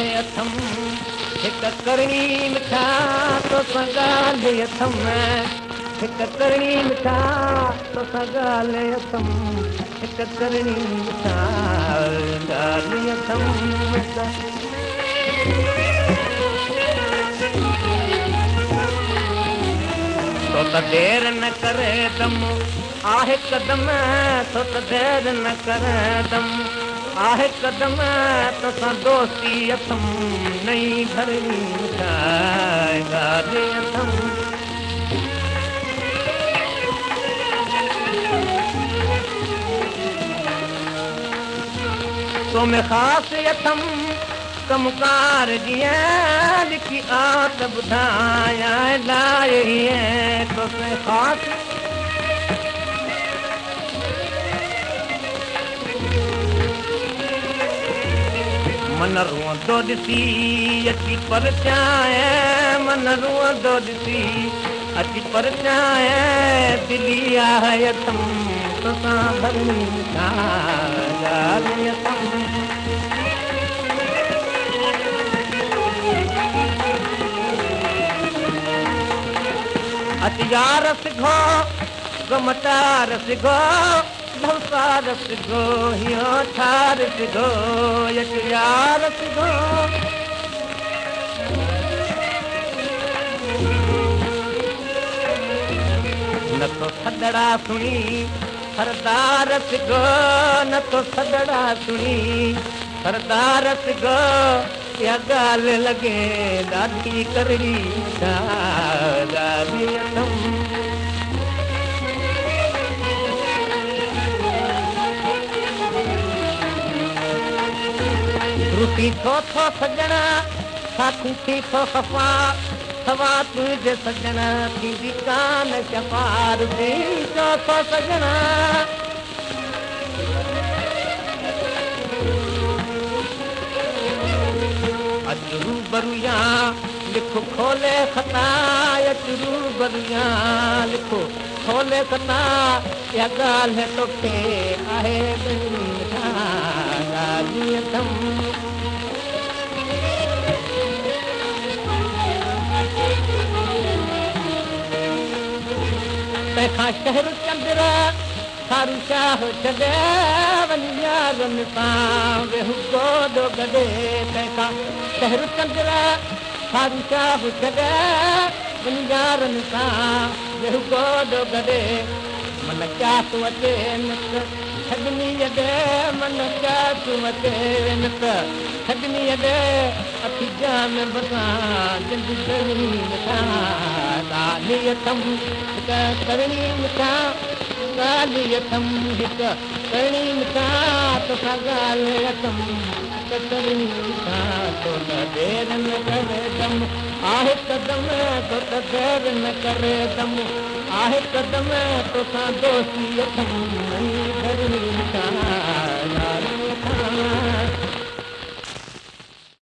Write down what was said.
ॻाल्हि अथम हिकु करणी मिठा तोसां ॻाल्हि अथम हिकु करणी मिठा तोसां ॻाल्हि अथम हिकु करणी मिठा ॻाल्हि अथम तो त देर न करे दम आहे कदम तो त देर न करे दम आहे कदम तोसां दोस्ती अथम नई घरणी मिठा ॻाल्हि अथम तो में ख़ासि अथम कमकार जीअं लिखी आत ॿुधायां लाइ तो में ख़ासि मन रोअंदो ॾिसी अची परचाए मन रोअंदो ॾिसी अची परचाए दिली आहे अथम तोसां भरणी मिठा ॻाल्हि अथम अतियार सिखो गमटार सिखो भवसार सिखो हियो ठार सिखो अतियार सिखो न तो सदड़ा सुनी सरदार सिखो न तो सदड़ा सुनी सरदार सिखो या ॻाल्हि लॻे ॾाढी करणी ॻाल्हि अथम रुसी थो सजण साथी थी थो खफ़ा सवा तुंहिंजे सजण थींदी कान शफ़ा रुसी थो सजण अचरू बरुया लिखो खोले खता अचरू बरुया लिखो खोले खता या ॻाल्हि तोखे आहे ॻाल्हि अथम तंहिंखां शहर चंद्र सारू शाह छॾे वञी यारनि सां वेहू गोॾो गॾे तंहिंखां शहर चंद्र सारू शाह छॾे वञी यारनि सां वेहू गोॾो गॾे मन क्या तूं अचे न त छॾनी ॾे मन क्या तूं अचे न त छॾनी ॾे अखी जाम बसां जिंदगी मिठा ॻाल्हि अथम हिकु करणी मिठा ॻाल्हि अथम हिकु करणी मिठा तोसां ॻाल्हि अथम हिकु करणी मिठा तो त देर न करे दम आहे कदम तो त देर न करे दम आहे कदम तोसां दोस्ती अथम करणी मिठा